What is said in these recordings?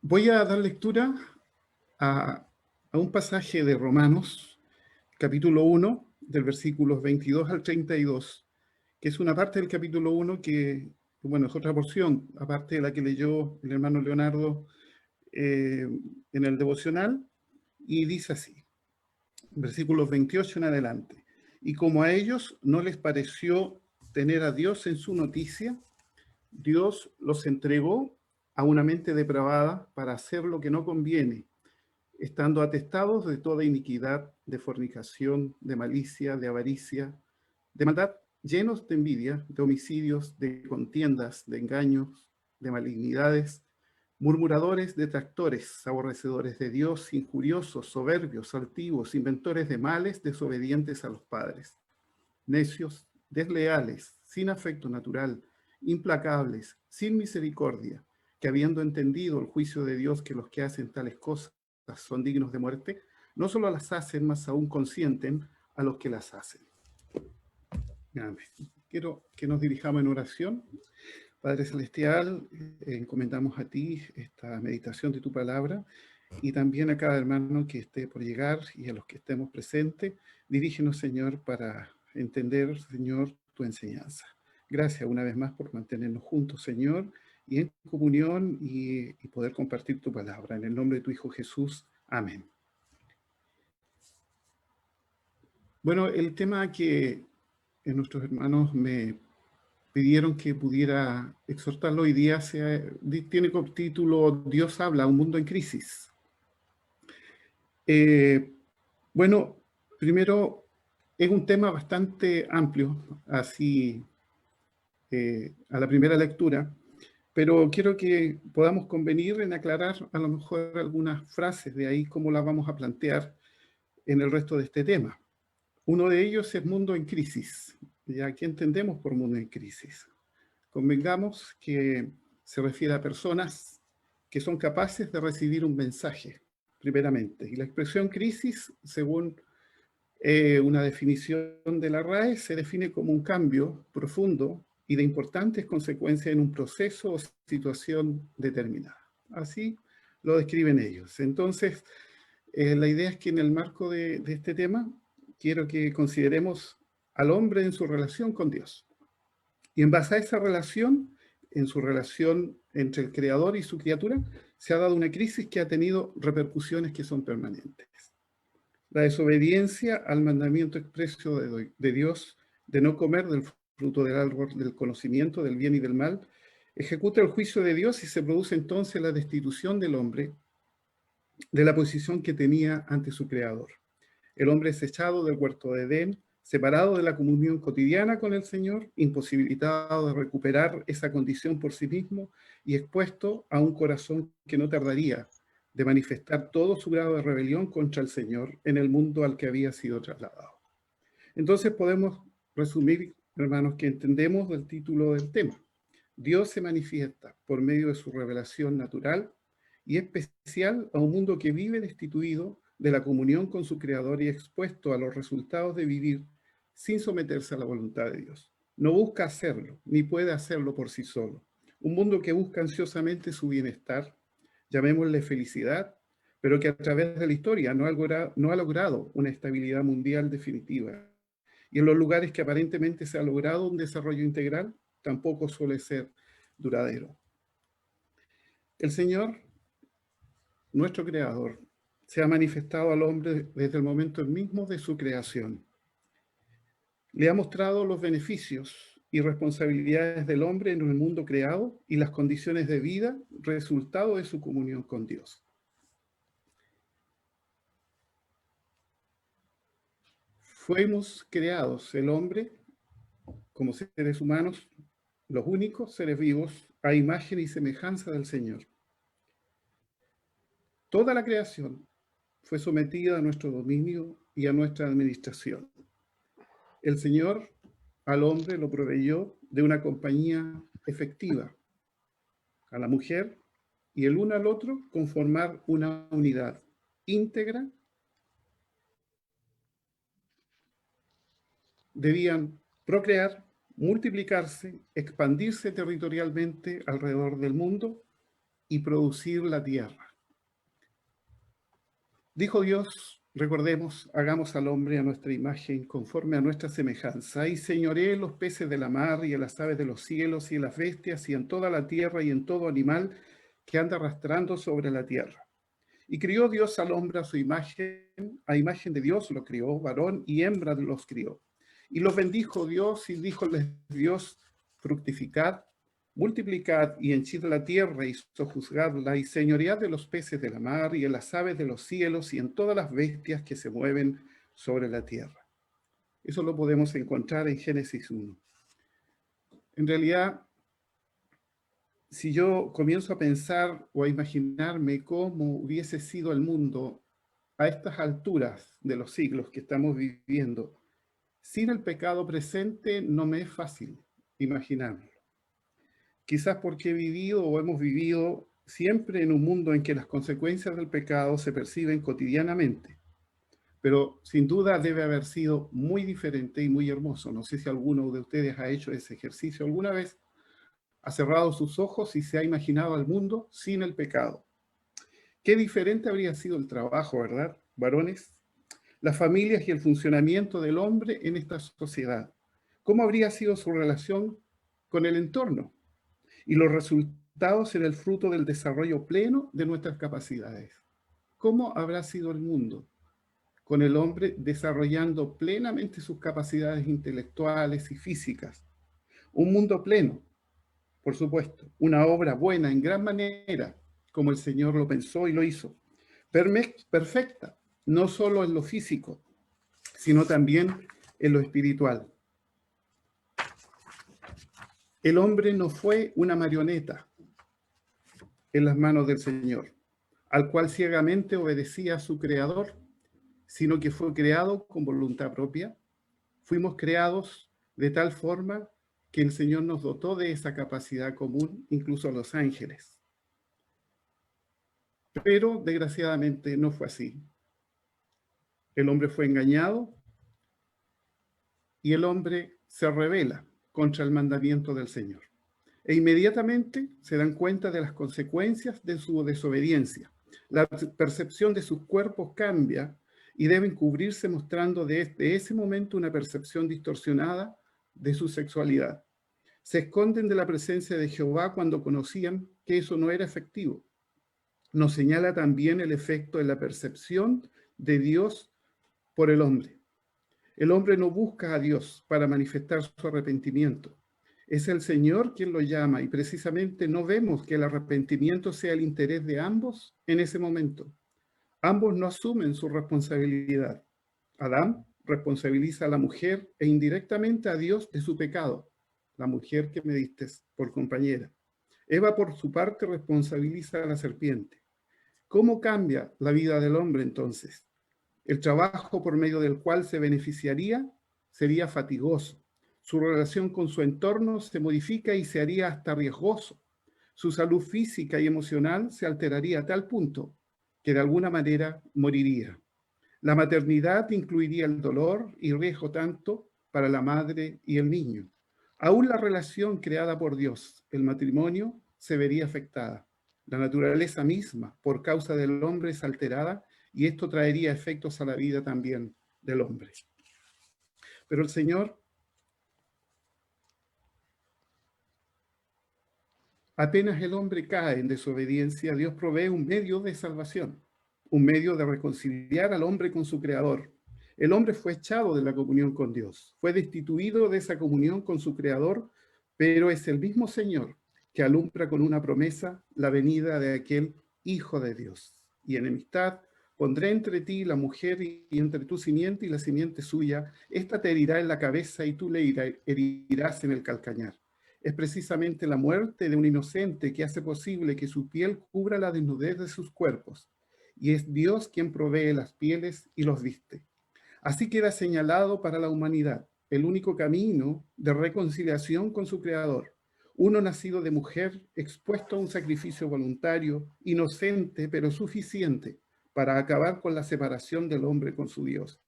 Voy a dar lectura a, a un pasaje de Romanos, capítulo 1, del versículos 22 al 32, que es una parte del capítulo 1 que, bueno, es otra porción, aparte de la que leyó el hermano Leonardo en el devocional, y dice así, versículos 28 en adelante. Y como a ellos no les pareció tener a Dios en su noticia, Dios los entregó a una mente depravada para hacer lo que no conviene, estando atestados de toda iniquidad, de fornicación, de malicia, de avaricia, de maldad, llenos de envidia, de homicidios, de contiendas, de engaños, de malignidades, murmuradores, detractores, aborrecedores de Dios, injuriosos, soberbios, altivos, inventores de males, desobedientes a los padres, necios, desleales, sin afecto natural, implacables, sin misericordia, que habiendo entendido el juicio de Dios que los que hacen tales cosas son dignos de muerte, no solo las hacen, más aún consienten a los que las hacen. Quiero que nos dirijamos en oración. Padre Celestial, encomendamos a ti esta meditación de tu palabra y también a cada hermano que esté por llegar y a los que estemos presentes. Dirígenos, Señor, para entender, Señor, tu enseñanza. Gracias una vez más por mantenernos juntos, Señor, y en comunión y poder compartir tu palabra. En el nombre de tu Hijo Jesús. Amén. Bueno, el tema que nuestros hermanos me pidieron que pudiera exhortarlo hoy día tiene como título Dios habla, un mundo en crisis. Bueno, primero es un tema bastante amplio, así a la primera lectura, pero quiero que podamos convenir en aclarar a lo mejor algunas frases de ahí, cómo las vamos a plantear en el resto de este tema. Uno de ellos es mundo en crisis. ¿Ya? ¿Qué entendemos por mundo en crisis? Convengamos que se refiere a personas que son capaces de recibir un mensaje, primeramente. Y la expresión crisis, según una definición de la RAE, se define como un cambio profundo y de importantes consecuencias en un proceso o situación determinada. Así lo describen ellos. Entonces, la idea es que en el marco de este tema, quiero que consideremos al hombre en su relación con Dios. Y en base a esa relación, en su relación entre el creador y su criatura, se ha dado una crisis que ha tenido repercusiones que son permanentes. La desobediencia al mandamiento expreso de Dios de no comer del fruto del árbol del conocimiento del bien y del mal, ejecuta el juicio de Dios y se produce entonces la destitución del hombre de la posición que tenía ante su creador. El hombre es echado del huerto de Edén, separado de la comunión cotidiana con el Señor, imposibilitado de recuperar esa condición por sí mismo y expuesto a un corazón que no tardaría de manifestar todo su grado de rebelión contra el Señor en el mundo al que había sido trasladado. Entonces podemos resumir, hermanos, que entendemos del título del tema. Dios se manifiesta por medio de su revelación natural y especial a un mundo que vive destituido de la comunión con su Creador y expuesto a los resultados de vivir sin someterse a la voluntad de Dios. No busca hacerlo, ni puede hacerlo por sí solo. Un mundo que busca ansiosamente su bienestar, llamémosle felicidad, pero que a través de la historia no ha logrado una estabilidad mundial definitiva. Y en los lugares que aparentemente se ha logrado un desarrollo integral, tampoco suele ser duradero. El Señor, nuestro Creador, se ha manifestado al hombre desde el momento mismo de su creación. Le ha mostrado los beneficios y responsabilidades del hombre en el mundo creado y las condiciones de vida resultado de su comunión con Dios. Fuimos creados, el hombre, como seres humanos, los únicos seres vivos, a imagen y semejanza del Señor. Toda la creación fue sometida a nuestro dominio y a nuestra administración. El Señor al hombre lo proveyó de una compañía efectiva, a la mujer y el uno al otro conformar una unidad íntegra. Debían procrear, multiplicarse, expandirse territorialmente alrededor del mundo y producir la tierra. Dijo Dios, recordemos, hagamos al hombre a nuestra imagen, conforme a nuestra semejanza, y señoree en los peces de la mar, y en las aves de los cielos, y en las bestias, y en toda la tierra, y en todo animal que anda arrastrando sobre la tierra. Y crió Dios al hombre a imagen de Dios lo crió, varón y hembra los crió. Y los bendijo Dios, y díjoles Dios, fructificad, multiplicad y henchid la tierra y sojuzgadla, y señoread de los peces de la mar, y en las aves de los cielos, y en todas las bestias que se mueven sobre la tierra. Eso lo podemos encontrar en Génesis 1. En realidad, si yo comienzo a pensar o a imaginarme cómo hubiese sido el mundo a estas alturas de los siglos que estamos viviendo, sin el pecado presente, no me es fácil imaginarlo. Quizás porque he vivido o hemos vivido siempre en un mundo en que las consecuencias del pecado se perciben cotidianamente. Pero sin duda debe haber sido muy diferente y muy hermoso. No sé si alguno de ustedes ha hecho ese ejercicio alguna vez, ha cerrado sus ojos y se ha imaginado al mundo sin el pecado. Qué diferente habría sido el trabajo, ¿verdad, varones? Las familias y el funcionamiento del hombre en esta sociedad. ¿Cómo habría sido su relación con el entorno? Y los resultados en el fruto del desarrollo pleno de nuestras capacidades. ¿Cómo habrá sido el mundo con el hombre desarrollando plenamente sus capacidades intelectuales y físicas? Un mundo pleno, por supuesto, una obra buena en gran manera, como el Señor lo pensó y lo hizo. Perfecta, no solo en lo físico, sino también en lo espiritual. El hombre no fue una marioneta en las manos del Señor, al cual ciegamente obedecía a su Creador, sino que fue creado con voluntad propia. Fuimos creados de tal forma que el Señor nos dotó de esa capacidad común, incluso a los ángeles. Pero desgraciadamente no fue así. El hombre fue engañado y el hombre se rebela contra el mandamiento del Señor. E inmediatamente se dan cuenta de las consecuencias de su desobediencia. La percepción de sus cuerpos cambia y deben cubrirse mostrando desde ese momento una percepción distorsionada de su sexualidad. Se esconden de la presencia de Jehová cuando conocían que eso no era efectivo. Nos señala también el efecto de la percepción de Dios por el hombre. El hombre no busca a Dios para manifestar su arrepentimiento. Es el Señor quien lo llama y precisamente no vemos que el arrepentimiento sea el interés de ambos en ese momento. Ambos no asumen su responsabilidad. Adán responsabiliza a la mujer e indirectamente a Dios de su pecado, la mujer que me diste por compañera. Eva, por su parte, responsabiliza a la serpiente. ¿Cómo cambia la vida del hombre entonces? El trabajo por medio del cual se beneficiaría sería fatigoso. Su relación con su entorno se modifica y se haría hasta riesgoso. Su salud física y emocional se alteraría a tal punto que de alguna manera moriría. La maternidad incluiría el dolor y riesgo tanto para la madre y el niño. Aún la relación creada por Dios, el matrimonio, se vería afectada. La naturaleza misma, por causa del hombre, es alterada y esto traería efectos a la vida también del hombre. Pero el Señor, apenas el hombre cae en desobediencia, Dios provee un medio de salvación, un medio de reconciliar al hombre con su Creador. El hombre fue echado de la comunión con Dios, fue destituido de esa comunión con su Creador, pero es el mismo Señor que alumbra con una promesa la venida de aquel Hijo de Dios. Y enemistad pondré entre ti y la mujer y entre tu simiente y la simiente suya. Esta te herirá en la cabeza y tú le herirás en el calcañar. Es precisamente la muerte de un inocente que hace posible que su piel cubra la desnudez de sus cuerpos. Y es Dios quien provee las pieles y los viste. Así queda señalado para la humanidad el único camino de reconciliación con su Creador. Uno nacido de mujer, expuesto a un sacrificio voluntario, inocente pero suficiente para acabar con la separación del hombre con su Dios.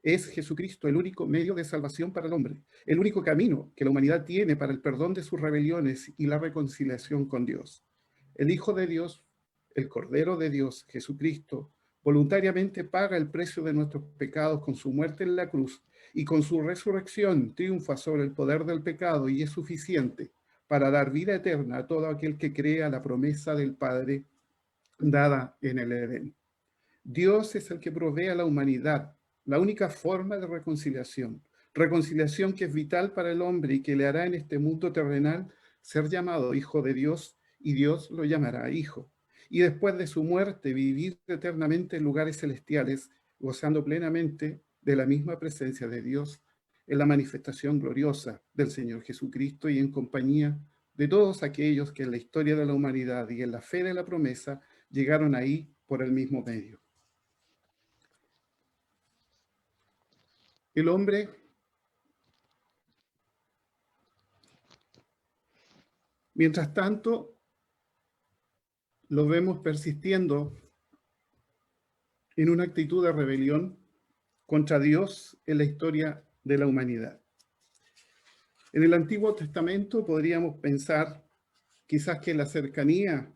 Es Jesucristo el único medio de salvación para el hombre, el único camino que la humanidad tiene para el perdón de sus rebeliones y la reconciliación con Dios. El Hijo de Dios, el Cordero de Dios, Jesucristo, voluntariamente paga el precio de nuestros pecados con su muerte en la cruz y con su resurrección triunfa sobre el poder del pecado y es suficiente para dar vida eterna a todo aquel que crea la promesa del Padre dada en el Edén. Dios es el que provee a la humanidad la única forma de reconciliación, reconciliación que es vital para el hombre y que le hará en este mundo terrenal ser llamado hijo de Dios y Dios lo llamará hijo. Y después de su muerte vivir eternamente en lugares celestiales, gozando plenamente de la misma presencia de Dios en la manifestación gloriosa del Señor Jesucristo y en compañía de todos aquellos que en la historia de la humanidad y en la fe de la promesa llegaron ahí por el mismo medio. El hombre, mientras tanto, lo vemos persistiendo en una actitud de rebelión contra Dios en la historia de la humanidad. En el Antiguo Testamento podríamos pensar quizás que la cercanía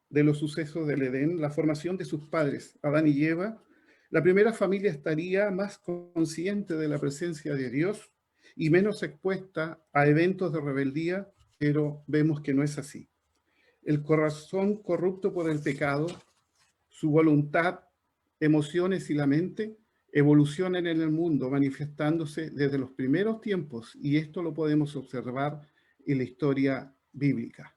de los sucesos del Edén, la formación de sus padres, Adán y Eva, la primera familia estaría más consciente de la presencia de Dios y menos expuesta a eventos de rebeldía, pero vemos que no es así. El corazón corrupto por el pecado, su voluntad, emociones y la mente evolucionan en el mundo, manifestándose desde los primeros tiempos, y esto lo podemos observar en la historia bíblica.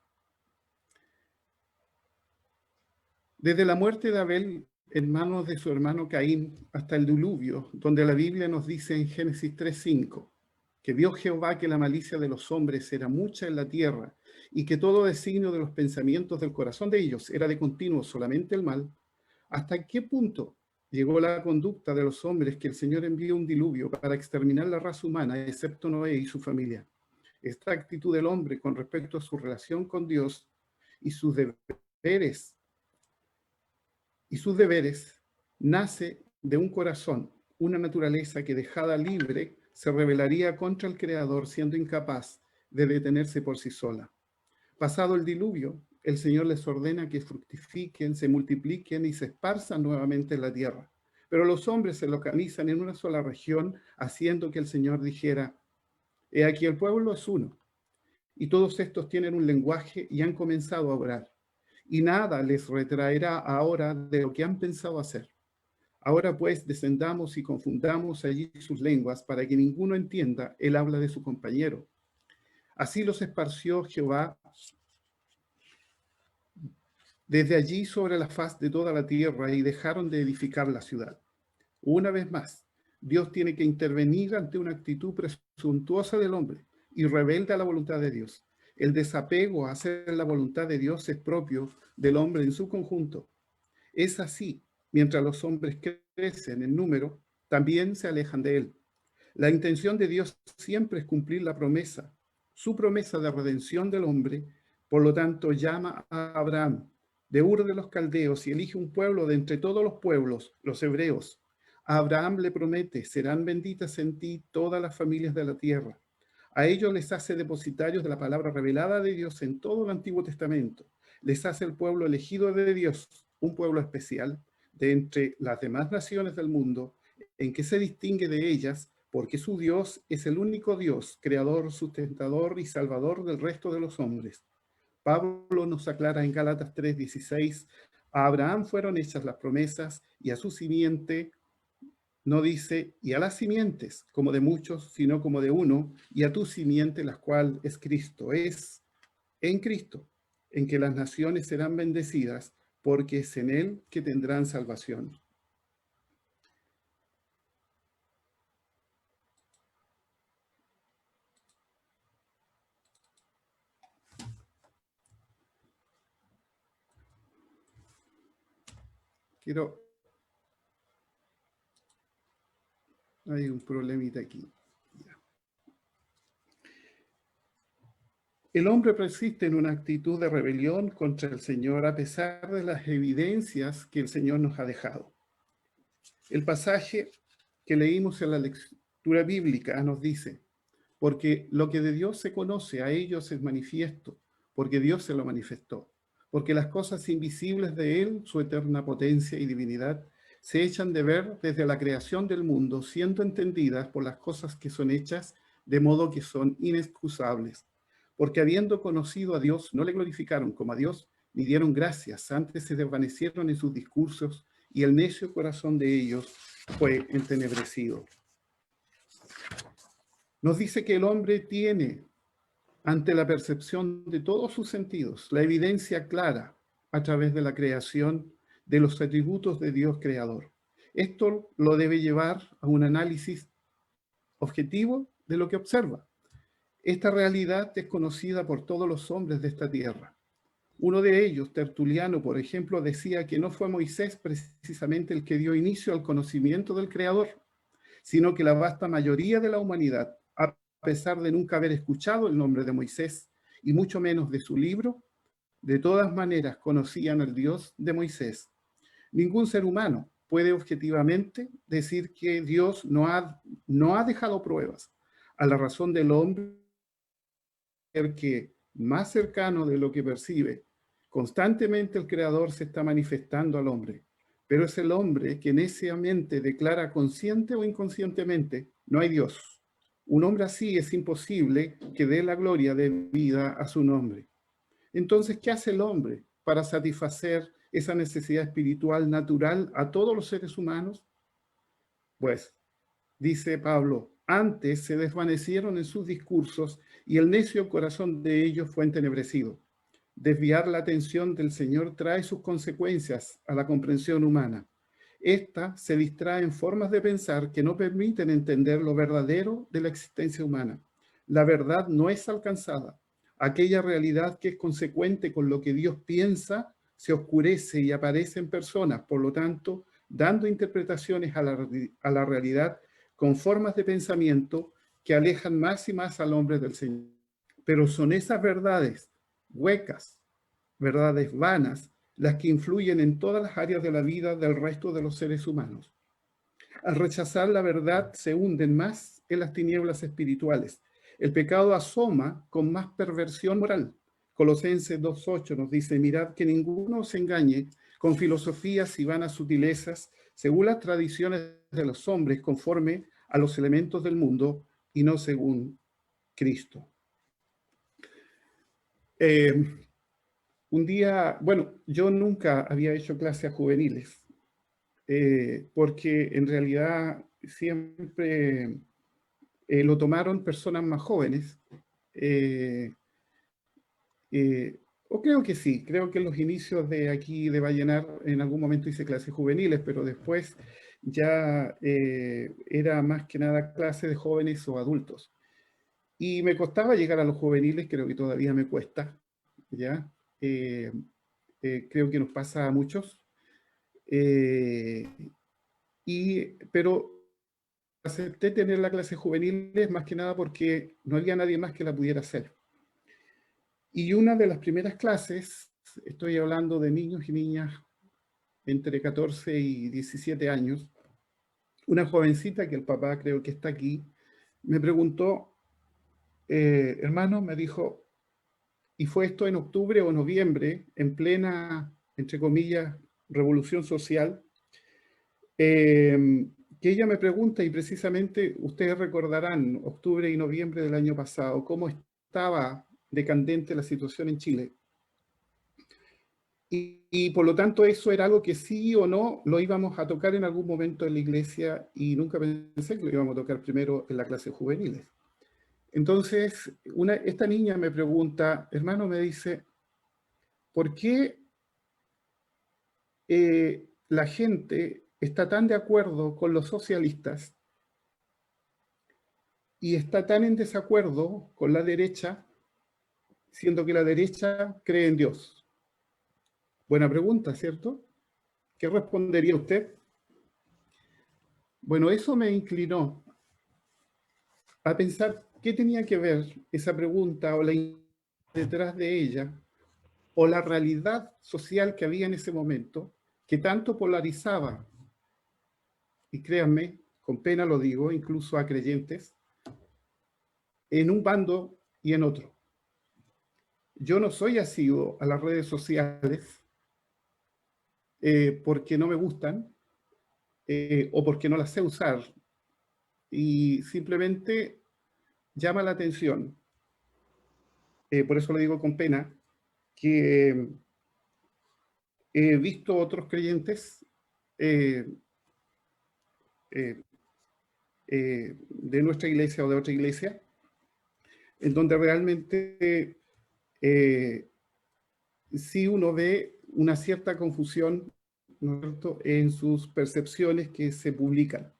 Desde la muerte de Abel en manos de su hermano Caín hasta el diluvio, donde la Biblia nos dice en Génesis 3:5 que vio Jehová que la malicia de los hombres era mucha en la tierra y que todo designio de los pensamientos del corazón de ellos era de continuo solamente el mal. ¿Hasta qué punto llegó la conducta de los hombres que el Señor envió un diluvio para exterminar la raza humana, excepto Noé y su familia? Esta actitud del hombre con respecto a su relación con Dios y sus deberes nace de un corazón, una naturaleza que dejada libre se rebelaría contra el Creador, siendo incapaz de detenerse por sí sola. Pasado el diluvio, el Señor les ordena que fructifiquen, se multipliquen y se esparzan nuevamente en la tierra. Pero los hombres se localizan en una sola región, haciendo que el Señor dijera: he aquí el pueblo es uno, y todos estos tienen un lenguaje y han comenzado a orar, y nada les retraerá ahora de lo que han pensado hacer. Ahora pues descendamos y confundamos allí sus lenguas, para que ninguno entienda el habla de su compañero. Así los esparció Jehová desde allí sobre la faz de toda la tierra, y dejaron de edificar la ciudad. Una vez más, Dios tiene que intervenir ante una actitud presuntuosa del hombre y rebelde a la voluntad de Dios. El desapego a hacer la voluntad de Dios es propio del hombre en su conjunto. Es así, mientras los hombres crecen en número, también se alejan de él. La intención de Dios siempre es cumplir la promesa, su promesa de redención del hombre. Por lo tanto, llama a Abraham de Ur de los Caldeos y elige un pueblo de entre todos los pueblos, los hebreos. A Abraham le promete: serán benditas en ti todas las familias de la tierra. A ellos les hace depositarios de la palabra revelada de Dios en todo el Antiguo Testamento. Les hace el pueblo elegido de Dios, un pueblo especial de entre las demás naciones del mundo, en que se distingue de ellas porque su Dios es el único Dios, creador, sustentador y salvador del resto de los hombres. Pablo nos aclara en Gálatas 3:16: a Abraham fueron hechas las promesas y a su simiente. No dice y a las simientes como de muchos, sino como de uno, y a tu simiente, la cual es Cristo. Es en Cristo en que las naciones serán bendecidas, porque es en él que tendrán salvación. Hay un problemita aquí. El hombre persiste en una actitud de rebelión contra el Señor a pesar de las evidencias que el Señor nos ha dejado. El pasaje que leímos en la lectura bíblica nos dice, porque lo que de Dios se conoce a ellos es manifiesto, porque Dios se lo manifestó, porque las cosas invisibles de Él, su eterna potencia y divinidad, se echan de ver desde la creación del mundo, siendo entendidas por las cosas que son hechas, de modo que son inexcusables. Porque habiendo conocido a Dios, no le glorificaron como a Dios, ni dieron gracias, antes se desvanecieron en sus discursos, y el necio corazón de ellos fue entenebrecido. Nos dice que el hombre tiene, ante la percepción de todos sus sentidos, la evidencia clara a través de la creación de los atributos de Dios creador. Esto lo debe llevar a un análisis objetivo de lo que observa. Esta realidad es conocida por todos los hombres de esta tierra. Uno de ellos, Tertuliano, por ejemplo, decía que no fue Moisés precisamente el que dio inicio al conocimiento del Creador, sino que la vasta mayoría de la humanidad, a pesar de nunca haber escuchado el nombre de Moisés, y mucho menos de su libro, de todas maneras conocían al Dios de Moisés. Ningún ser humano puede objetivamente decir que Dios no ha dejado pruebas a la razón del hombre que, más cercano de lo que percibe, constantemente el Creador se está manifestando al hombre. Pero es el hombre que neciamente declara consciente o inconscientemente, no hay Dios. Un hombre así es imposible que dé la gloria de vida a su nombre. Entonces, ¿qué hace el hombre para satisfacer esa necesidad espiritual natural a todos los seres humanos? Pues, dice Pablo, antes se desvanecieron en sus discursos y el necio corazón de ellos fue entenebrecido. Desviar la atención del Señor trae sus consecuencias a la comprensión humana. Esta se distrae en formas de pensar que no permiten entender lo verdadero de la existencia humana. La verdad no es alcanzada. Aquella realidad que es consecuente con lo que Dios piensa se oscurece y aparece en personas, por lo tanto, dando interpretaciones a la realidad con formas de pensamiento que alejan más y más al hombre del Señor. Pero son esas verdades huecas, verdades vanas, las que influyen en todas las áreas de la vida del resto de los seres humanos. Al rechazar la verdad se hunden más en las tinieblas espirituales. El pecado asoma con más perversión moral. Colosenses 2:8 nos dice, mirad que ninguno os engañe con filosofías y vanas sutilezas, según las tradiciones de los hombres, conforme a los elementos del mundo y no según Cristo. Un día, bueno, yo nunca había hecho clases juveniles, porque en realidad siempre lo tomaron personas más jóvenes. O creo que sí, creo que en los inicios de aquí de Vallenar en algún momento hice clases juveniles, pero después ya era más que nada clase de jóvenes o adultos. Y me costaba llegar a los juveniles, creo que todavía me cuesta, ¿ya? Creo que nos pasa a muchos. Pero acepté tener la clase juveniles más que nada porque no había nadie más que la pudiera hacer. Y una de las primeras clases, estoy hablando de niños y niñas entre 14 y 17 años, una jovencita que el papá creo que está aquí, me preguntó, hermano, me dijo, y fue esto en octubre o noviembre, en plena, entre comillas, revolución social, que ella me pregunta, y precisamente ustedes recordarán, octubre y noviembre del año pasado, cómo estaba decandente la situación en Chile. Y por lo tanto eso era algo que sí o no lo íbamos a tocar en algún momento en la iglesia y nunca pensé que lo íbamos a tocar primero en la clase juveniles. Entonces, esta niña me pregunta, hermano, me dice, ¿por qué la gente está tan de acuerdo con los socialistas y está tan en desacuerdo con la derecha, siendo que la derecha cree en Dios? Buena pregunta, ¿cierto? ¿Qué respondería usted? Bueno, eso me inclinó a pensar qué tenía que ver esa pregunta o la detrás de ella, o la realidad social que había en ese momento, que tanto polarizaba. Y créanme con pena lo digo, incluso a creyentes, en un bando y en otro. Yo no soy asiduo a las redes sociales porque no me gustan o porque no las sé usar, y simplemente llama la atención, por eso lo digo con pena, que he visto otros creyentes eh, eh, de nuestra iglesia o de otra iglesia, en donde realmente sí uno ve una cierta confusión, ¿no es cierto?, en sus percepciones que se publican.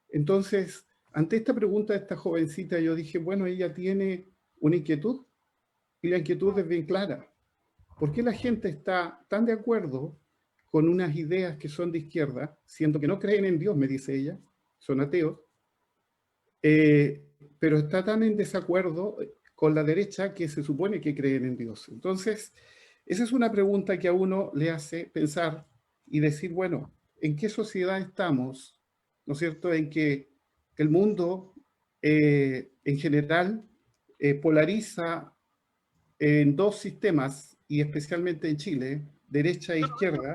Entonces, ante esta pregunta de esta jovencita, yo dije, bueno, ella tiene una inquietud, y la inquietud es bien clara. ¿Por qué la gente está tan de acuerdo con unas ideas que son de izquierda, siendo que no creen en Dios, me dice ella, son ateos, pero está tan en desacuerdo con la derecha que se supone que creen en Dios? Entonces, esa es una pregunta que a uno le hace pensar y decir, bueno, ¿en qué sociedad estamos? ¿No es cierto? En que el mundo en general polariza en dos sistemas, y especialmente en Chile, derecha e izquierda,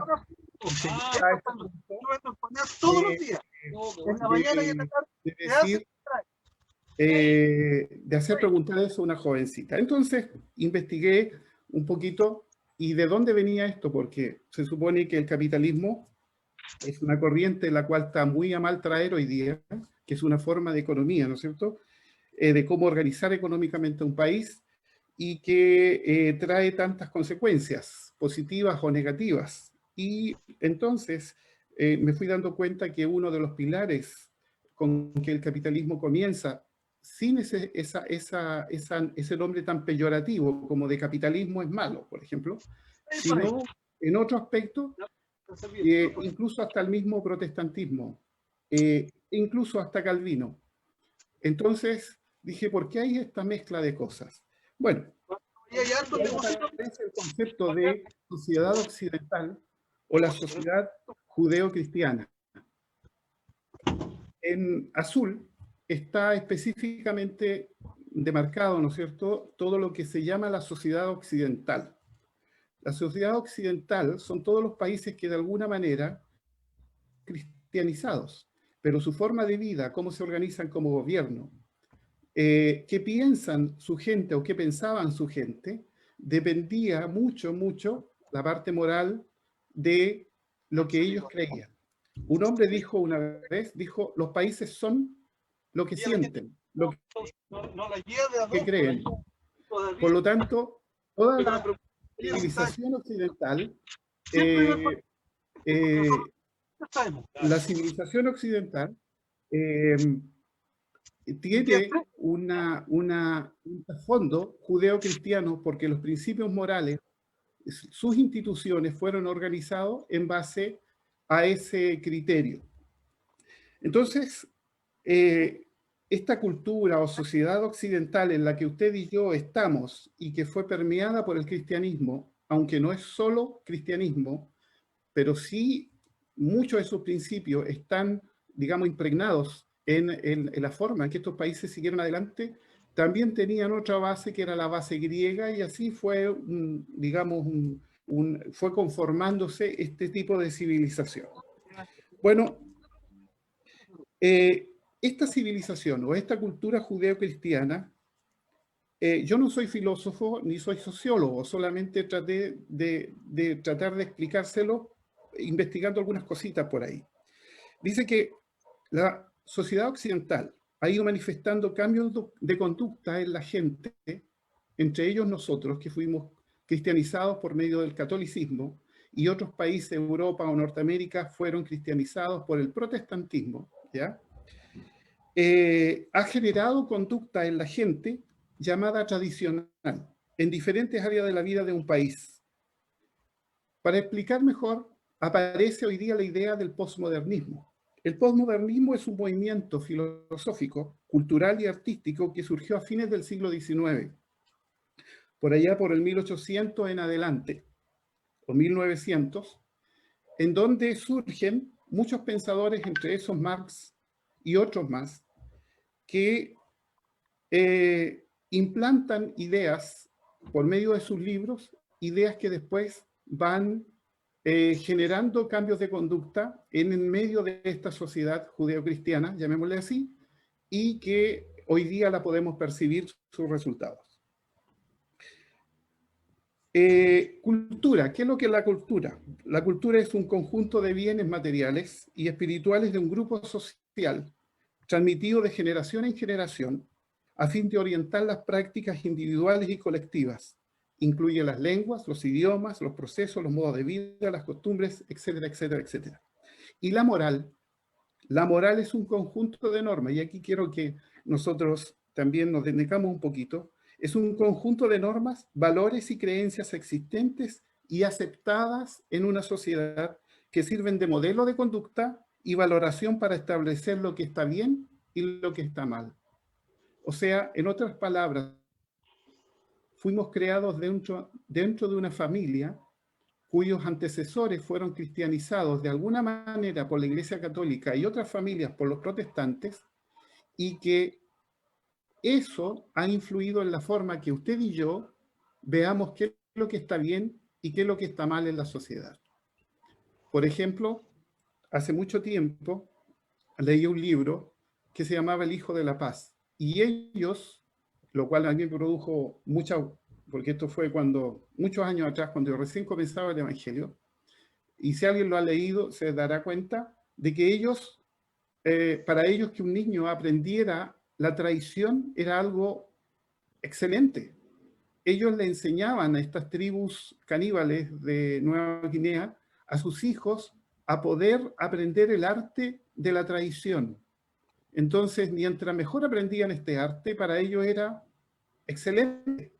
y se llega a este punto todos los días, en la mañana y en la tarde, de decir, de hacer preguntar eso a una jovencita. Entonces investigué un poquito y de dónde venía esto, porque se supone que el capitalismo es una corriente la cual está muy a mal traer hoy día, que es una forma de economía, ¿no es cierto?, de cómo organizar económicamente un país, y que trae tantas consecuencias, positivas o negativas. Y entonces me fui dando cuenta que uno de los pilares con que el capitalismo comienza, sin ese nombre tan peyorativo como de capitalismo es malo, por ejemplo, sino en otro aspecto, incluso hasta el mismo protestantismo, incluso hasta Calvino. Entonces dije, ¿por qué hay esta mezcla de cosas? Bueno, es el concepto de sociedad occidental o la sociedad judeo-cristiana. En azul está específicamente demarcado, ¿no es cierto?, todo lo que se llama la sociedad occidental. La sociedad occidental son todos los países que de alguna manera cristianizados, pero su forma de vida, cómo se organizan como gobierno, qué piensan su gente o qué pensaban su gente, dependía mucho la parte moral de lo que ellos creían. Un hombre dijo una vez, dijo, los países son lo que sienten, lo que creen. Por lo tanto, toda la civilización occidental, la civilización occidental tiene un trasfondo judeo-cristiano, porque los principios morales, sus instituciones fueron organizados en base a ese criterio. Entonces, esta cultura o sociedad occidental en la que usted y yo estamos y que fue permeada por el cristianismo, aunque no es solo cristianismo, pero sí muchos de sus principios están, digamos, impregnados en la forma en que estos países siguieron adelante, también tenían otra base que era la base griega, y así fue, digamos, fue conformándose este tipo de civilización. Bueno, esta civilización o esta cultura judeo-cristiana, yo no soy filósofo ni soy sociólogo, solamente traté de tratar de explicárselo investigando algunas cositas por ahí. Dice que la sociedad occidental ha ido manifestando cambios de conducta en la gente, entre ellos nosotros, que fuimos cristianizados por medio del catolicismo, y otros países, Europa o Norteamérica, fueron cristianizados por el protestantismo, ¿ya? Ha generado conducta en la gente llamada tradicional, en diferentes áreas de la vida de un país. Para explicar mejor, aparece hoy día la idea del posmodernismo. El posmodernismo es un movimiento filosófico, cultural y artístico que surgió a fines del siglo XIX, por allá por el 1800 en adelante, o 1900, en donde surgen muchos pensadores, entre esos Marx y otros más, que implantan ideas por medio de sus libros, ideas que después van generando cambios de conducta en el medio de esta sociedad judeocristiana, llamémosle así, y que hoy día la podemos percibir sus resultados. Cultura. ¿Qué es lo que es la cultura? La cultura es un conjunto de bienes materiales y espirituales de un grupo social, transmitido de generación en generación, a fin de orientar las prácticas individuales y colectivas. Incluye las lenguas, los idiomas, los procesos, los modos de vida, las costumbres, etcétera, etcétera, etcétera. Y la moral es un conjunto de normas, y aquí quiero que nosotros también nos dedicamos un poquito. Es un conjunto de normas, valores y creencias existentes y aceptadas en una sociedad que sirven de modelo de conducta y valoración para establecer lo que está bien y lo que está mal. O sea, en otras palabras, fuimos creados dentro de una familia cuyos antecesores fueron cristianizados de alguna manera por la Iglesia Católica y otras familias por los protestantes, y que eso ha influido en la forma que usted y yo veamos qué es lo que está bien y qué es lo que está mal en la sociedad. Por ejemplo, hace mucho tiempo leí un libro que se llamaba El Hijo de la Paz, y ellos, lo cual a mí me produjo mucha, porque esto fue muchos años atrás, cuando yo recién comenzaba el Evangelio, y si alguien lo ha leído, se dará cuenta de que ellos, para ellos que un niño aprendiera la tradición era algo excelente. Ellos le enseñaban a estas tribus caníbales de Nueva Guinea, a sus hijos, a poder aprender el arte de la tradición. Entonces, mientras mejor aprendían este arte, para ellos era excelente,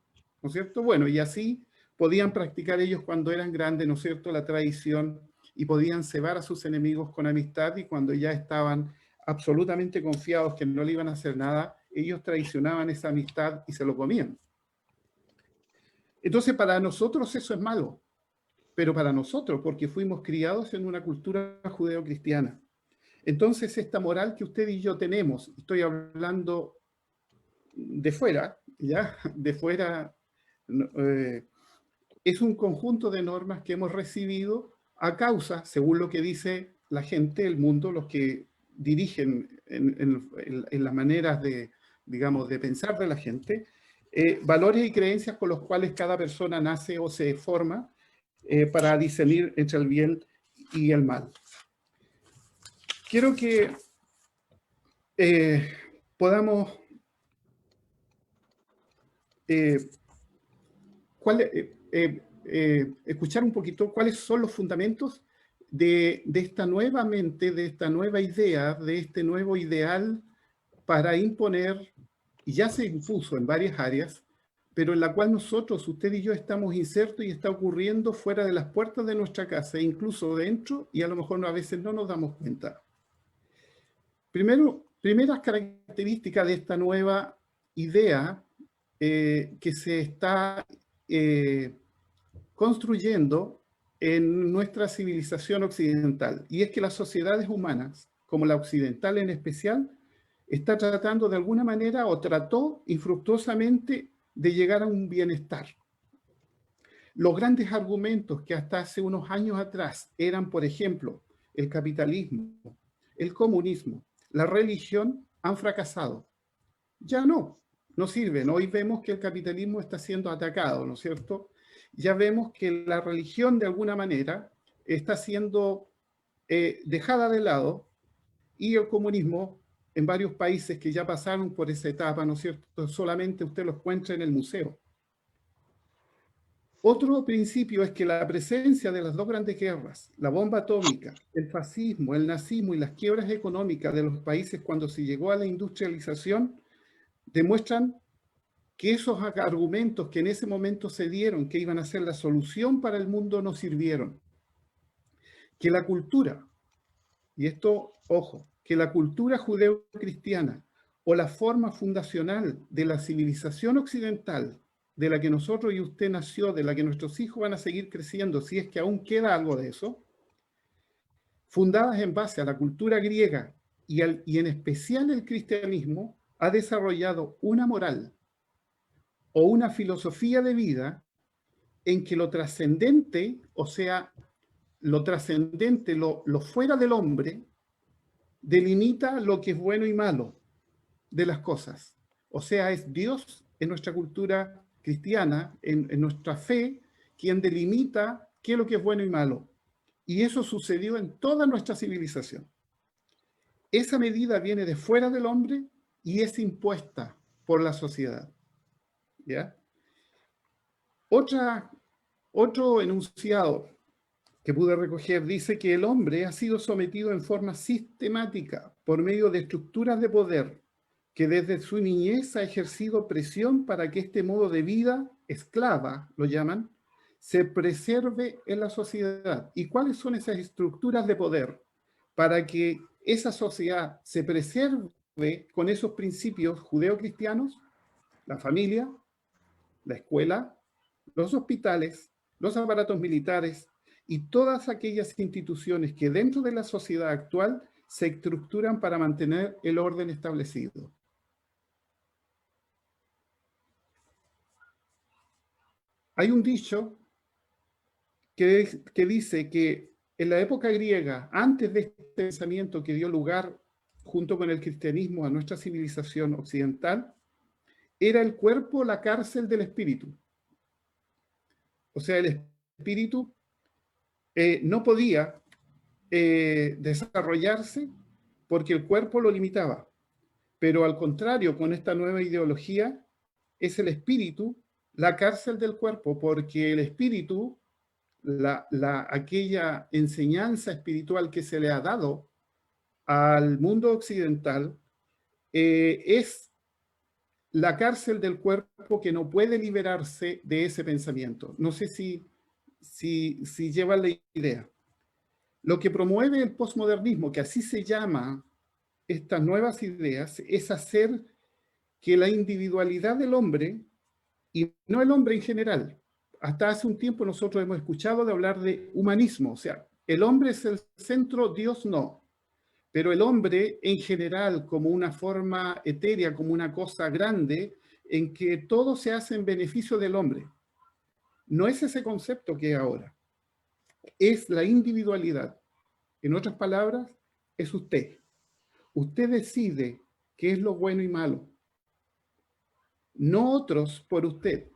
¿no es cierto? Bueno, y así podían practicar ellos cuando eran grandes, ¿no es cierto?, la tradición, y podían cebar a sus enemigos con amistad, y cuando ya estaban absolutamente confiados que no le iban a hacer nada, ellos traicionaban esa amistad y se lo comían. Entonces, para nosotros eso es malo, pero para nosotros, porque fuimos criados en una cultura judeocristiana. Entonces, esta moral que usted y yo tenemos, estoy hablando de fuera, ¿ya? De fuera, es un conjunto de normas que hemos recibido a causa, según lo que dice la gente, el mundo, los que dirigen en las maneras de, digamos, de pensar de la gente, valores y creencias con los cuales cada persona nace o se forma para discernir entre el bien y el mal. Quiero que podamos escuchar un poquito cuáles son los fundamentos de esta nueva mente, de esta nueva idea, de este nuevo ideal para imponer, y ya se impuso en varias áreas, pero en la cual nosotros, usted y yo, estamos insertos y está ocurriendo fuera de las puertas de nuestra casa, incluso dentro, y a lo mejor a veces no nos damos cuenta. Primeras características de esta nueva idea que se está construyendo en nuestra civilización occidental, y es que las sociedades humanas, como la occidental en especial, está tratando de alguna manera, o trató infructuosamente, de llegar a un bienestar. Los grandes argumentos que hasta hace unos años atrás eran, por ejemplo, el capitalismo, el comunismo, la religión, han fracasado. Ya no sirven. Hoy vemos que el capitalismo está siendo atacado, ¿no es cierto? Ya vemos que la religión, de alguna manera, está siendo dejada de lado, y el comunismo, en varios países que ya pasaron por esa etapa, ¿no es cierto?, solamente usted lo encuentra en el museo. Otro principio es que la presencia de las dos grandes guerras, la bomba atómica, el fascismo, el nazismo y las quiebras económicas de los países cuando se llegó a la industrialización, demuestran que esos argumentos que en ese momento se dieron, que iban a ser la solución para el mundo, no sirvieron. Que la cultura, y esto, ojo, que la cultura judeo-cristiana o la forma fundacional de la civilización occidental, de la que nosotros y usted nació, de la que nuestros hijos van a seguir creciendo, si es que aún queda algo de eso, fundadas en base a la cultura griega y en especial el cristianismo, ha desarrollado una moral o una filosofía de vida en que lo trascendente, o sea, lo trascendente, lo fuera del hombre, delimita lo que es bueno y malo de las cosas. O sea, es Dios en nuestra cultura cristiana, en nuestra fe, quien delimita qué es lo que es bueno y malo. Y eso sucedió en toda nuestra civilización. Esa medida viene de fuera del hombre y es impuesta por la sociedad. ¿Ya? Otro enunciado que pude recoger dice que el hombre ha sido sometido en forma sistemática por medio de estructuras de poder que desde su niñez ha ejercido presión para que este modo de vida, esclava, lo llaman, se preserve en la sociedad. ¿Y cuáles son esas estructuras de poder para que esa sociedad se preserve con esos principios judeocristianos? La familia, la escuela, los hospitales, los aparatos militares y todas aquellas instituciones que dentro de la sociedad actual se estructuran para mantener el orden establecido. Hay un dicho que dice que en la época griega, antes de este pensamiento que dio lugar junto con el cristianismo a nuestra civilización occidental, era el cuerpo la cárcel del espíritu. O sea, el espíritu no podía desarrollarse porque el cuerpo lo limitaba. Pero al contrario, con esta nueva ideología, es el espíritu la cárcel del cuerpo, porque el espíritu, aquella enseñanza espiritual que se le ha dado al mundo occidental, es la cárcel del cuerpo que no puede liberarse de ese pensamiento. No sé si lleva la idea. Lo que promueve el posmodernismo, que así se llama estas nuevas ideas, es hacer que la individualidad del hombre, y no el hombre en general, hasta hace un tiempo nosotros hemos escuchado de hablar de humanismo, o sea, el hombre es el centro, Dios no, pero el hombre en general como una forma etérea, como una cosa grande, en que todo se hace en beneficio del hombre. No es ese concepto que ahora, es la individualidad. En otras palabras, es usted. Usted decide qué es lo bueno y malo. No otros por usted.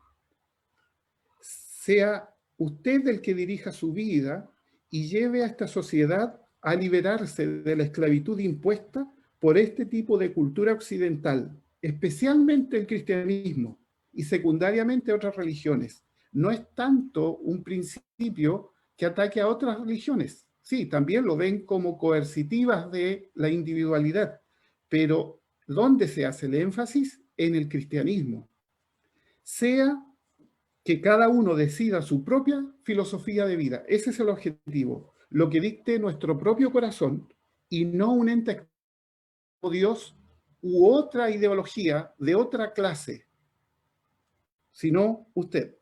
Sea usted el que dirija su vida y lleve a esta sociedad a liberarse de la esclavitud impuesta por este tipo de cultura occidental, especialmente el cristianismo y secundariamente otras religiones. No es tanto un principio que ataque a otras religiones. Sí, también lo ven como coercitivas de la individualidad, pero ¿dónde se hace el énfasis? En el cristianismo. Sea que cada uno decida su propia filosofía de vida. Ese es el objetivo, lo que dicte nuestro propio corazón y no un ente como Dios u otra ideología de otra clase, sino usted.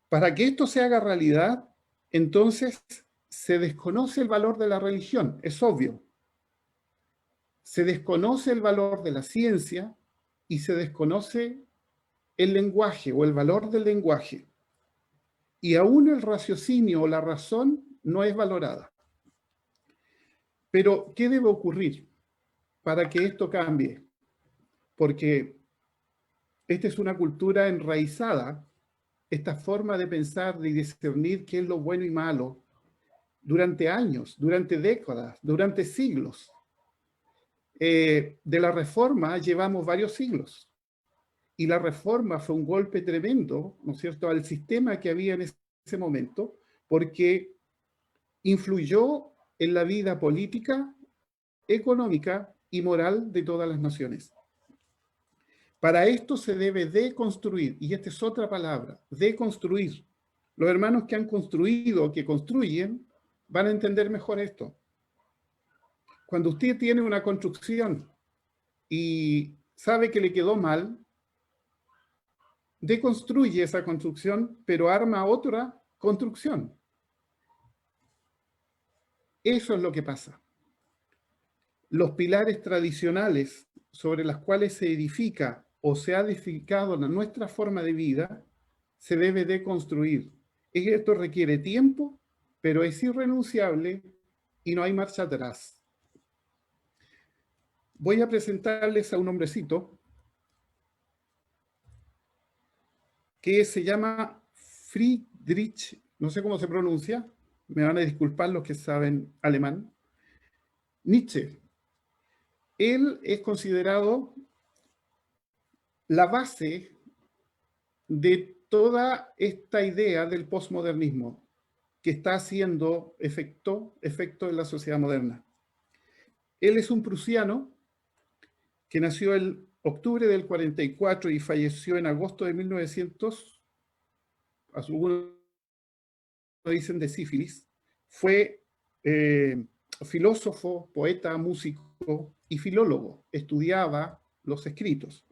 Para que esto se haga realidad, entonces se desconoce el valor de la religión, es obvio. Se desconoce el valor de la ciencia y se desconoce el lenguaje o el valor del lenguaje. Y aún el raciocinio o la razón no es valorada. Pero, ¿qué debe ocurrir para que esto cambie? Porque esta es una cultura enraizada, esta forma de pensar, de discernir qué es lo bueno y malo, durante años, durante décadas, durante siglos. De la Reforma llevamos varios siglos. Y la Reforma fue un golpe tremendo, ¿no es cierto?, al sistema que había en ese momento, porque influyó en la vida política, económica y moral de todas las naciones. Para esto se debe deconstruir, y esta es otra palabra, deconstruir. Los hermanos que han construido, que construyen, van a entender mejor esto. Cuando usted tiene una construcción y sabe que le quedó mal, deconstruye esa construcción, pero arma otra construcción. Eso es lo que pasa. los pilares tradicionales sobre los cuales se edifica o se ha edificado nuestra forma de vida, se debe deconstruir. Esto requiere tiempo, pero es irrenunciable y no hay marcha atrás. Voy a presentarles a un hombrecito que se llama Friedrich, no sé cómo se pronuncia, me van a disculpar los que saben alemán, Nietzsche. Él es considerado la base de toda esta idea del posmodernismo que está haciendo efecto en la sociedad moderna. Él es un prusiano que nació en octubre del 44 y falleció en agosto de 1900, algunos dicen de sífilis. Fue filósofo, poeta, músico y filólogo. Estudiaba los escritos.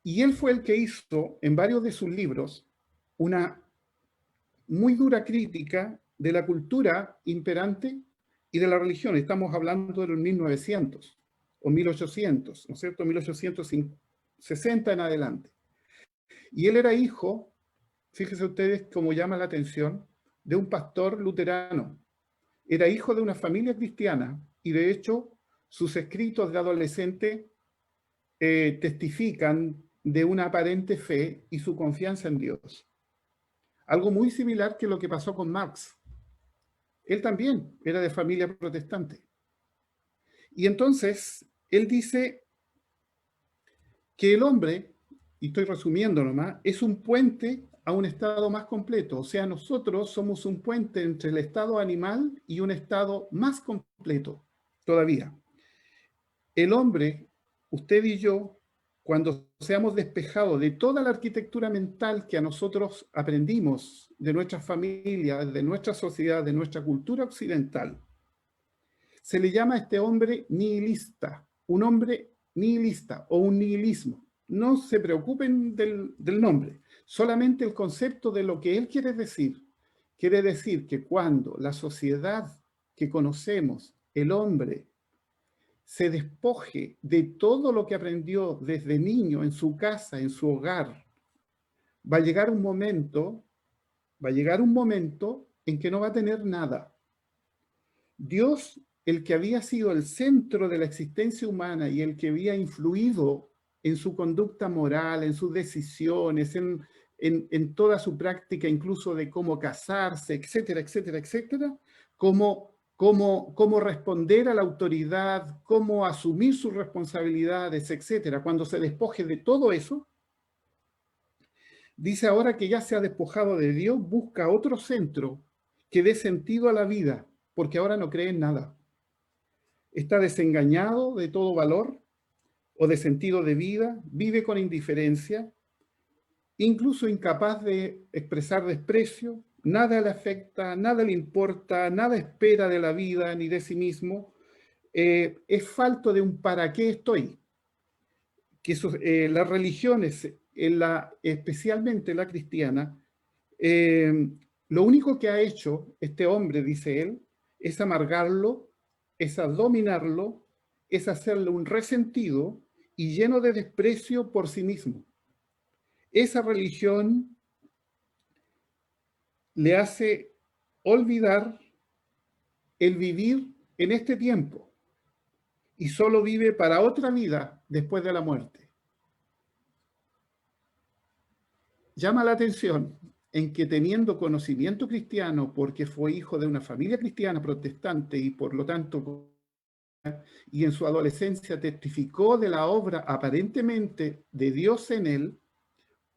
Y él fue el que hizo en varios de sus libros una muy dura crítica de la cultura imperante y de la religión. Estamos hablando de los 1900 o 1800, ¿no es cierto? 1860 en adelante. Y él era hijo, fíjense ustedes cómo llama la atención, de un pastor luterano. Era hijo de una familia cristiana y de hecho sus escritos de adolescente testifican de una aparente fe y su confianza en Dios. Algo muy similar que lo que pasó con Marx. Él también era de familia protestante. Y entonces, él dice que el hombre, y estoy resumiendo nomás, es un puente a un estado más completo. O sea, nosotros somos un puente entre el estado animal y un estado más completo todavía. El hombre, usted y yo, cuando seamos despejados de toda la arquitectura mental que a nosotros aprendimos de nuestras familias, de nuestra sociedad, de nuestra cultura occidental, se le llama a este hombre nihilista, un hombre nihilista o un nihilismo. No se preocupen del nombre, solamente el concepto de lo que él quiere decir. Quiere decir que cuando la sociedad que conocemos, el hombre, se despoje de todo lo que aprendió desde niño en su casa, en su hogar, va a llegar un momento en que no va a tener nada. Dios, el que había sido el centro de la existencia humana y el que había influido en su conducta moral, en sus decisiones, en toda su práctica, incluso de cómo casarse, etcétera, etcétera, etcétera, cómo responder a la autoridad, cómo asumir sus responsabilidades, etcétera. Cuando se despoje de todo eso, dice ahora que ya se ha despojado de Dios, busca otro centro que dé sentido a la vida, porque ahora no cree en nada. Está desengañado de todo valor o de sentido de vida, vive con indiferencia, incluso incapaz de expresar desprecio, nada le afecta, nada le importa, nada espera de la vida ni de sí mismo, es falto de un para qué estoy. Que las religiones, especialmente la cristiana, lo único que ha hecho este hombre, dice él, es amargarlo, es dominarlo, es hacerle un resentido y lleno de desprecio por sí mismo. Esa religión le hace olvidar el vivir en este tiempo y solo vive para otra vida después de la muerte. Llama la atención en que teniendo conocimiento cristiano, porque fue hijo de una familia cristiana protestante y por lo tanto, y en su adolescencia testificó de la obra aparentemente de Dios en él,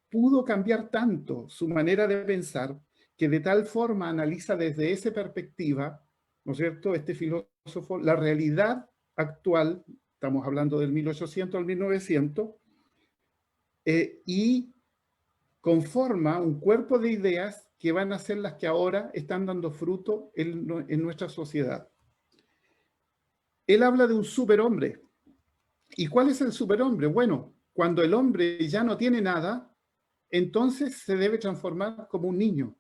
pudo cambiar tanto su manera de pensar que de tal forma analiza desde esa perspectiva, ¿no es cierto?, este filósofo, la realidad actual, estamos hablando del 1800 al 1900, y conforma un cuerpo de ideas que van a ser las que ahora están dando fruto en nuestra sociedad. Él habla de un superhombre. ¿Y cuál es el superhombre? Bueno, cuando el hombre ya no tiene nada, entonces se debe transformar como un niño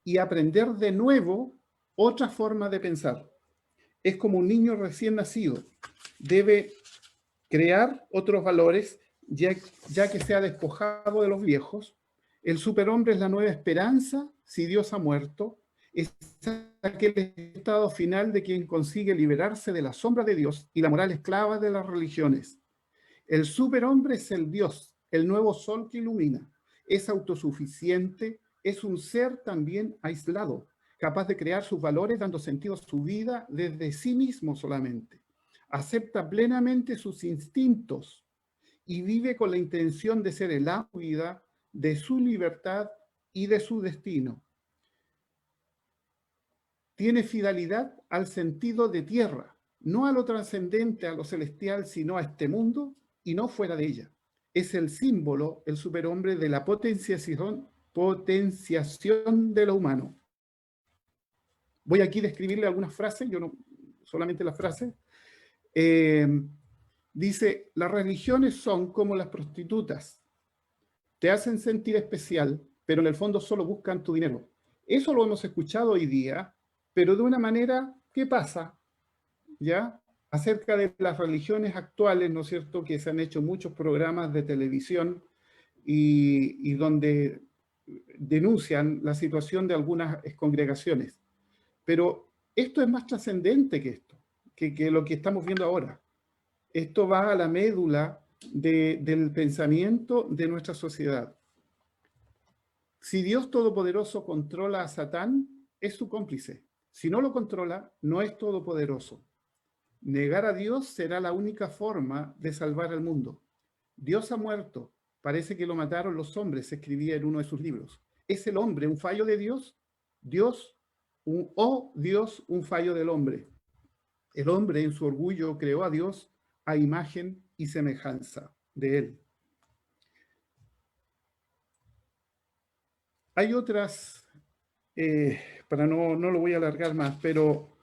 y aprender de nuevo otra forma de pensar. es como un niño recién nacido. Debe crear otros valores, ya que se ha despojado de los viejos. El superhombre es la nueva esperanza si Dios ha muerto. Es aquel estado final de quien consigue liberarse de la sombra de Dios y la moral esclava de las religiones. El superhombre es el Dios, el nuevo sol que ilumina. Es autosuficiente, es un ser también aislado, capaz de crear sus valores dando sentido a su vida desde sí mismo solamente. Acepta plenamente sus instintos y vive con la intención de ser el amo de su vida, de su libertad y de su destino. Tiene fidelidad al sentido de tierra, no a lo trascendente, a lo celestial, sino a este mundo y no fuera de ella. Es el símbolo, el superhombre, de la potenciación de lo humano. Voy aquí a describirle algunas frases, yo no solamente las frases. Dice, las religiones son como las prostitutas. Te hacen sentir especial, pero en el fondo solo buscan tu dinero. Eso lo hemos escuchado hoy día, pero de una manera, ¿qué pasa? ¿Ya? Acerca de las religiones actuales, ¿no es cierto?, que se han hecho muchos programas de televisión y donde denuncian la situación de algunas congregaciones. Pero esto es más trascendente que esto, que lo que estamos viendo ahora. Esto va a la médula del pensamiento de nuestra sociedad. Si Dios Todopoderoso controla a Satán, es su cómplice. Si no lo controla, no es todopoderoso. Negar a Dios será la única forma de salvar al mundo. Dios ha muerto. Parece que lo mataron los hombres, escribía en uno de sus libros. ¿Es el hombre un fallo de Dios? Dios, Dios, un fallo del hombre. El hombre en su orgullo creó a Dios a imagen y semejanza de él. Hay otras, para no lo voy a alargar más, pero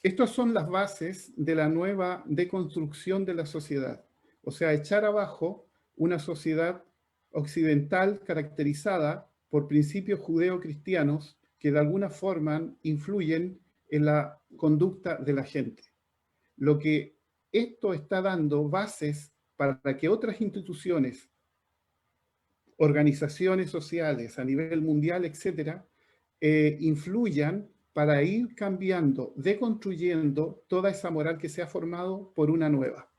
estas son las bases de la nueva deconstrucción de la sociedad. O sea, echar abajo una sociedad occidental caracterizada por principios judeo-cristianos que de alguna forma influyen en la conducta de la gente. Lo que esto está dando bases para que otras instituciones, organizaciones sociales a nivel mundial, etcétera, influyan para ir cambiando, deconstruyendo toda esa moral que se ha formado por una nueva.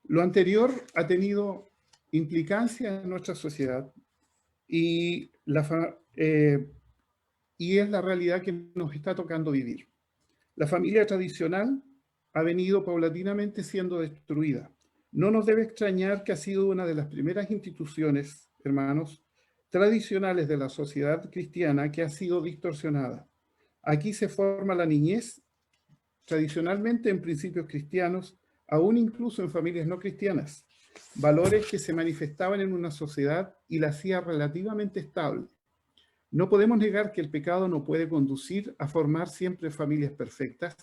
Lo anterior ha tenido implicancia en nuestra sociedad y es la realidad que nos está tocando vivir. La familia tradicional ha venido paulatinamente siendo destruida. No nos debe extrañar que ha sido una de las primeras instituciones, hermanos, tradicionales de la sociedad cristiana que ha sido distorsionada. Aquí se forma la niñez, tradicionalmente en principios cristianos, aún incluso en familias no cristianas, valores que se manifestaban en una sociedad y la hacía relativamente estable. No podemos negar que el pecado no puede conducir a formar siempre familias perfectas,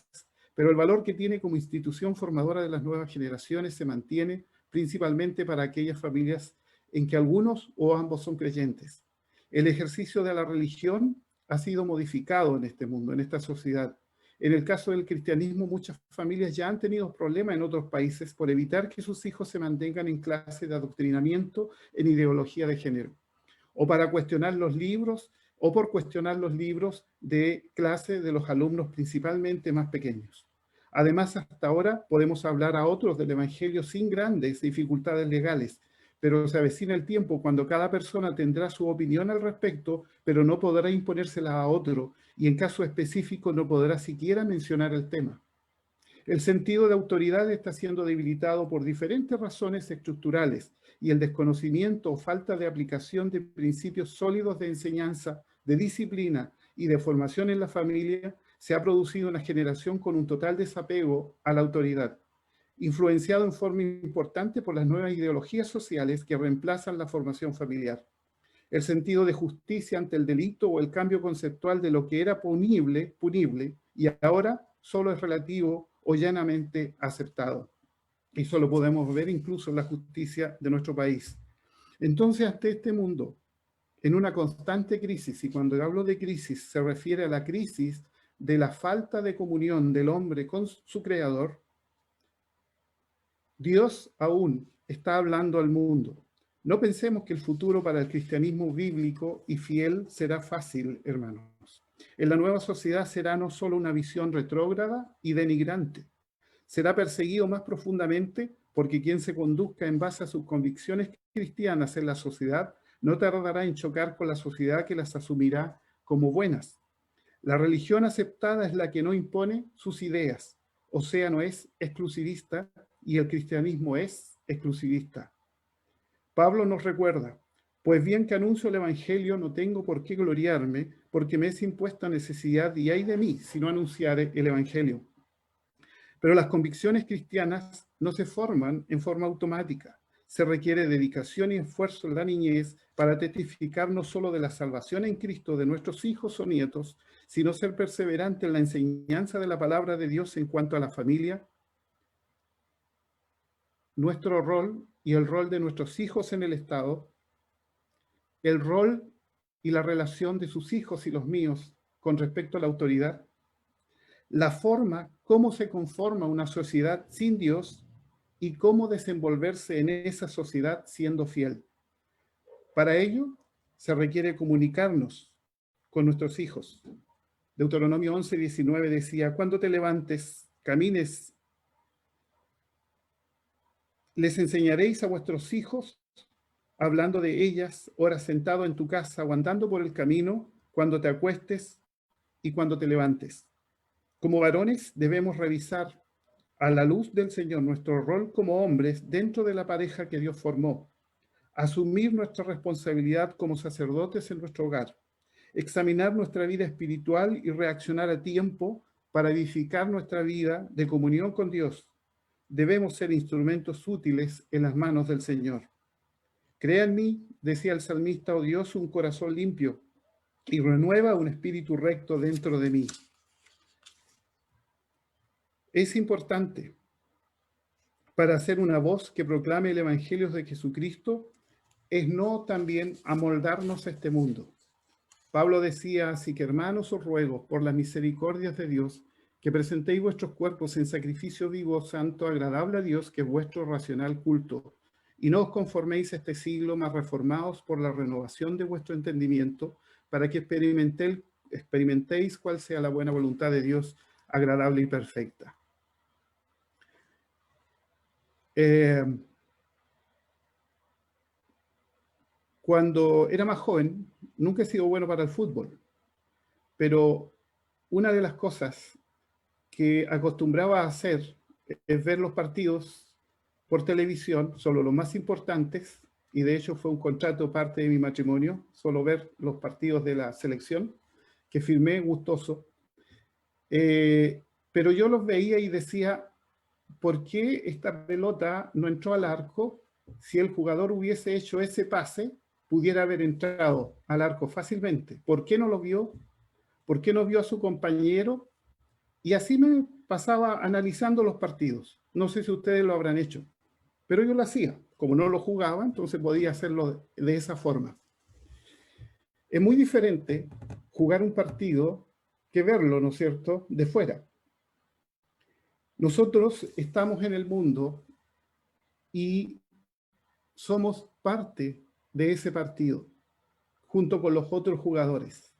pero el valor que tiene como institución formadora de las nuevas generaciones se mantiene principalmente para aquellas familias en que algunos o ambos son creyentes. El ejercicio de la religión ha sido modificado en este mundo, en esta sociedad. En el caso del cristianismo, muchas familias ya han tenido problemas en otros países por evitar que sus hijos se mantengan en clases de adoctrinamiento en ideología de género, o para cuestionar los libros, o por cuestionar los libros de clase de los alumnos principalmente más pequeños. Además, hasta ahora podemos hablar a otros del Evangelio sin grandes dificultades legales, pero se avecina el tiempo cuando cada persona tendrá su opinión al respecto, pero no podrá imponérsela a otro, y en caso específico no podrá siquiera mencionar el tema. El sentido de autoridad está siendo debilitado por diferentes razones estructurales y el desconocimiento o falta de aplicación de principios sólidos de enseñanza, de disciplina y de formación en la familia se ha producido una generación con un total desapego a la autoridad, influenciado en forma importante por las nuevas ideologías sociales que reemplazan la formación familiar. El sentido de justicia ante el delito o el cambio conceptual de lo que era punible y ahora solo es relativo o llanamente aceptado. Y eso lo podemos ver incluso en la justicia de nuestro país. Entonces, ante este mundo, en una constante crisis, y cuando hablo de crisis se refiere a la crisis de la falta de comunión del hombre con su Creador, Dios aún está hablando al mundo. No pensemos que el futuro para el cristianismo bíblico y fiel será fácil, hermanos. En la nueva sociedad será no solo una visión retrógrada y denigrante, será perseguido más profundamente porque quien se conduzca en base a sus convicciones cristianas en la sociedad no tardará en chocar con la sociedad que las asumirá como buenas. La religión aceptada es la que no impone sus ideas, o sea, no es exclusivista, y el cristianismo es exclusivista. Pablo nos recuerda, pues bien que anuncio el Evangelio no tengo por qué gloriarme, porque me es impuesta necesidad y hay de mí si no anunciare el Evangelio. Pero las convicciones cristianas no se forman en forma automática. Se requiere dedicación y esfuerzo en la niñez para testificar no solo de la salvación en Cristo de nuestros hijos o nietos, sino ser perseverante en la enseñanza de la palabra de Dios en cuanto a la familia, nuestro rol y el rol de nuestros hijos en el Estado, el rol y la relación de sus hijos y los míos con respecto a la autoridad, la forma, cómo se conforma una sociedad sin Dios y cómo desenvolverse en esa sociedad siendo fiel. Para ello, se requiere comunicarnos con nuestros hijos. Deuteronomio 11:19 decía, cuando te levantes, camines, les enseñaréis a vuestros hijos, hablando de ellas, ora sentado en tu casa o andando por el camino, cuando te acuestes y cuando te levantes. Como varones debemos revisar a la luz del Señor nuestro rol como hombres dentro de la pareja que Dios formó, asumir nuestra responsabilidad como sacerdotes en nuestro hogar, examinar nuestra vida espiritual y reaccionar a tiempo para edificar nuestra vida de comunión con Dios. Debemos ser instrumentos útiles en las manos del Señor. Crea en mí, decía el salmista, oh Dios, un corazón limpio y renueva un espíritu recto dentro de mí. Es importante para ser una voz que proclame el Evangelio de Jesucristo, es no también amoldarnos a este mundo. Pablo decía, así que hermanos os ruego por las misericordias de Dios, que presentéis vuestros cuerpos en sacrificio vivo, santo, agradable a Dios, que es vuestro racional culto. Y no os conforméis a este siglo, mas reformaos por la renovación de vuestro entendimiento, para que experimentéis cuál sea la buena voluntad de Dios, agradable y perfecta. Cuando era más joven, nunca he sido bueno para el fútbol, pero una de las cosas que acostumbraba a hacer es ver los partidos por televisión, solo los más importantes, y de hecho fue un contrato parte de mi matrimonio, solo ver los partidos de la selección, que firmé gustoso. Pero yo los veía y decía, ¿por qué esta pelota no entró al arco? Si el jugador hubiese hecho ese pase, pudiera haber entrado al arco fácilmente. ¿Por qué no lo vio? ¿Por qué no vio a su compañero? Y así me pasaba analizando los partidos. No sé si ustedes lo habrán hecho, pero yo lo hacía. Como no lo jugaba, entonces podía hacerlo de esa forma. Es muy diferente jugar un partido que verlo, ¿no es cierto?, de fuera. Nosotros estamos en el mundo y somos parte de ese partido, junto con los otros jugadores.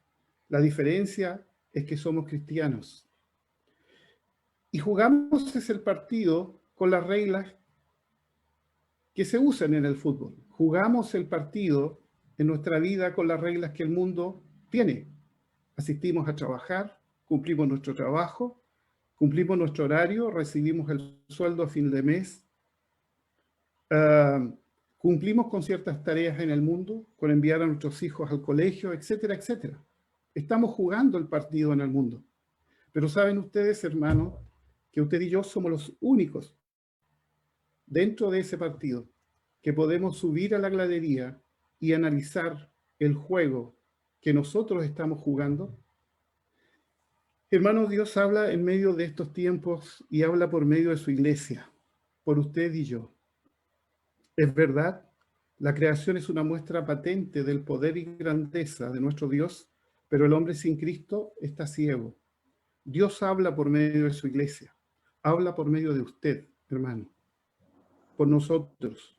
La diferencia es que somos cristianos. Y jugamos ese partido con las reglas que se usan en el fútbol. Jugamos el partido en nuestra vida con las reglas que el mundo tiene. Asistimos a trabajar, cumplimos nuestro trabajo, cumplimos nuestro horario, recibimos el sueldo a fin de mes, cumplimos con ciertas tareas en el mundo, con enviar a nuestros hijos al colegio, etcétera, etcétera. Estamos jugando el partido en el mundo. Pero saben ustedes, hermanos, que usted y yo somos los únicos dentro de ese partido que podemos subir a la gradería y analizar el juego que nosotros estamos jugando. Hermanos, Dios habla en medio de estos tiempos y habla por medio de su iglesia, por usted y yo. Es verdad, La creación es una muestra patente del poder y grandeza de nuestro Dios, pero el hombre sin Cristo está ciego. Dios habla por medio de su iglesia, habla por medio de usted, hermano, por nosotros.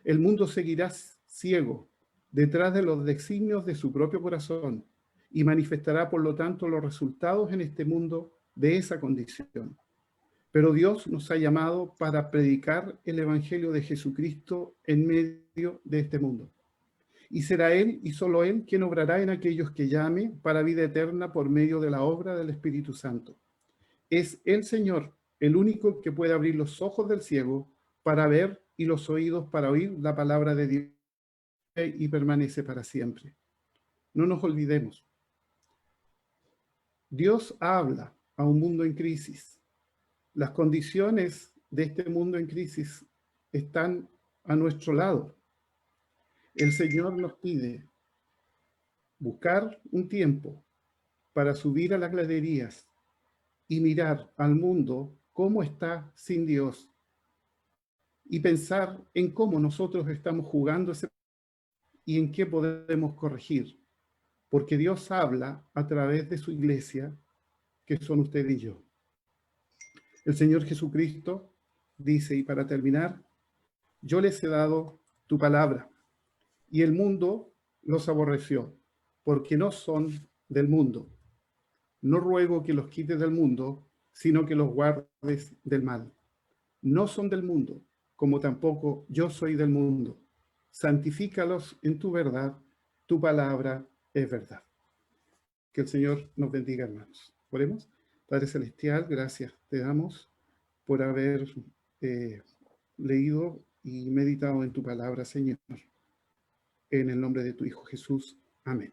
El mundo seguirá ciego detrás de los designios de su propio corazón y manifestará, por lo tanto, los resultados en este mundo de esa condición. Pero Dios nos ha llamado para predicar el Evangelio de Jesucristo en medio de este mundo. Y será Él y solo Él quien obrará en aquellos que llame para vida eterna por medio de la obra del Espíritu Santo. Es el Señor el único que puede abrir los ojos del ciego para ver y los oídos para oír la palabra de Dios y permanece para siempre. No nos olvidemos. Dios habla a un mundo en crisis. Las condiciones de este mundo en crisis están a nuestro lado. El Señor nos pide buscar un tiempo para subir a las graderías y mirar al mundo cómo está sin Dios y pensar en cómo nosotros estamos jugando ese y en qué podemos corregir. Porque Dios habla a través de su iglesia, que son usted y yo. El Señor Jesucristo dice, y para terminar, yo les he dado tu palabra, y el mundo los aborreció, porque no son del mundo. No ruego que los quites del mundo, sino que los guardes del mal. No son del mundo, como tampoco yo soy del mundo. Santifícalos en tu verdad, tu palabra es verdad. Que el Señor nos bendiga, hermanos. Oremos. Padre Celestial, gracias te damos por haber leído y meditado en tu palabra, Señor. En el nombre de tu Hijo Jesús. Amén.